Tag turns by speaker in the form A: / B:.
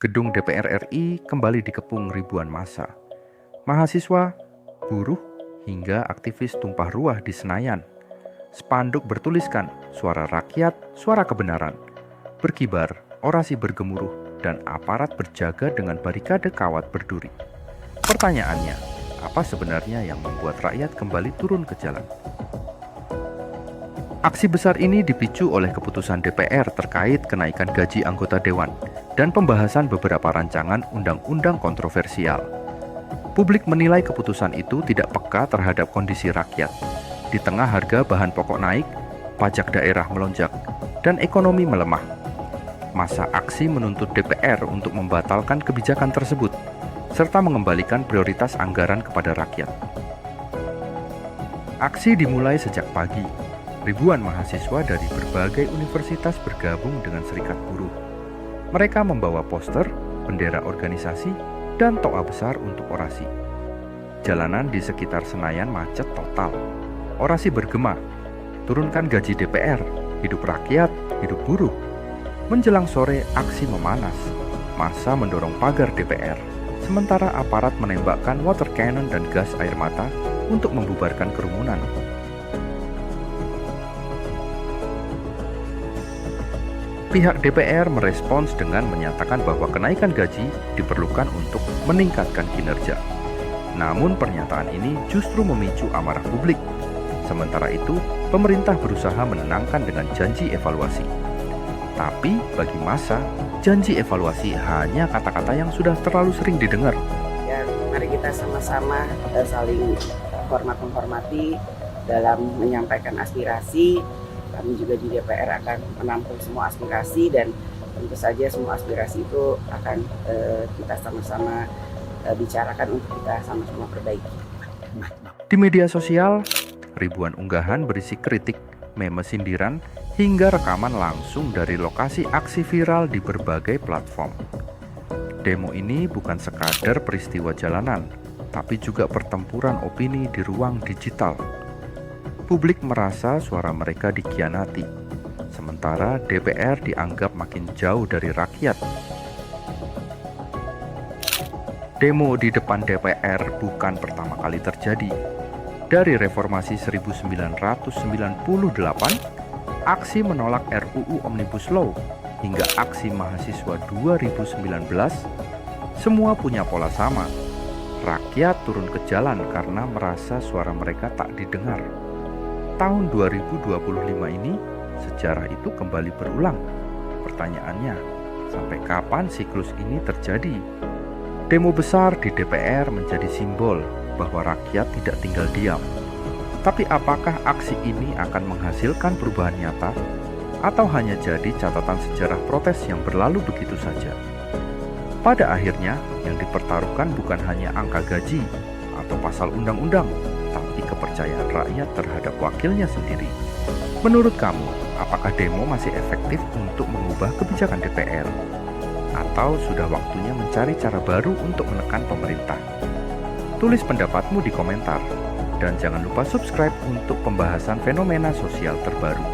A: Gedung DPR RI kembali dikepung ribuan massa. Mahasiswa, buruh, hingga aktivis tumpah ruah di Senayan. Spanduk bertuliskan, suara rakyat, suara kebenaran. Berkibar, orasi bergemuruh, dan aparat berjaga dengan barikade kawat berduri. Pertanyaannya, apa sebenarnya yang membuat rakyat kembali turun ke jalan? Aksi besar ini dipicu oleh keputusan DPR terkait kenaikan gaji anggota dewan dan pembahasan beberapa rancangan undang-undang kontroversial. Publik menilai keputusan itu tidak peka terhadap kondisi rakyat. Di tengah harga bahan pokok naik, pajak daerah melonjak, dan ekonomi melemah. Massa aksi menuntut DPR untuk membatalkan kebijakan tersebut, serta mengembalikan prioritas anggaran kepada rakyat. Aksi dimulai sejak pagi. Ribuan mahasiswa dari berbagai universitas bergabung dengan serikat buruh. Mereka membawa poster, bendera organisasi, dan toa besar untuk orasi. Jalanan di sekitar Senayan macet total. Orasi bergema, turunkan gaji DPR, hidup rakyat, hidup buruh. Menjelang sore, aksi memanas. Massa mendorong pagar DPR, sementara aparat menembakkan water cannon dan gas air mata untuk membubarkan kerumunan. Pihak DPR merespons dengan menyatakan bahwa kenaikan gaji diperlukan untuk meningkatkan kinerja. Namun pernyataan ini justru memicu amarah publik. Sementara itu, pemerintah berusaha menenangkan dengan janji evaluasi. Tapi bagi massa, janji evaluasi hanya kata-kata yang sudah terlalu sering didengar.
B: Ya, mari kita sama-sama saling hormat-menghormati dalam menyampaikan aspirasi. Kami juga di DPR akan menampung semua aspirasi dan tentu saja semua aspirasi itu akan kita sama-sama bicarakan untuk kita sama-sama perbaiki.
A: Di media sosial, ribuan unggahan berisi kritik, meme sindiran, hingga rekaman langsung dari lokasi aksi viral di berbagai platform. Demo ini bukan sekadar peristiwa jalanan, tapi juga pertempuran opini di ruang digital. Publik merasa suara mereka dikhianati, sementara DPR dianggap makin jauh dari rakyat. Demo di depan DPR bukan pertama kali terjadi. Dari reformasi 1998, aksi menolak RUU Omnibus Law, hingga aksi mahasiswa 2019, semua punya pola sama. Rakyat turun ke jalan karena merasa suara mereka tak didengar. Tahun 2025 ini, sejarah itu kembali berulang. Pertanyaannya, sampai kapan siklus ini terjadi? Demo besar di DPR menjadi simbol bahwa rakyat tidak tinggal diam. Tapi apakah aksi ini akan menghasilkan perubahan nyata? Atau hanya jadi catatan sejarah protes yang berlalu begitu saja? Pada akhirnya, yang dipertaruhkan bukan hanya angka gaji atau pasal undang-undang, tapi kepercayaan rakyat terhadap wakilnya sendiri. Menurut kamu, apakah demo masih efektif untuk mengubah kebijakan DPR? Atau sudah waktunya mencari cara baru untuk menekan pemerintah? Tulis pendapatmu di komentar. Dan jangan lupa subscribe untuk pembahasan fenomena sosial terbaru.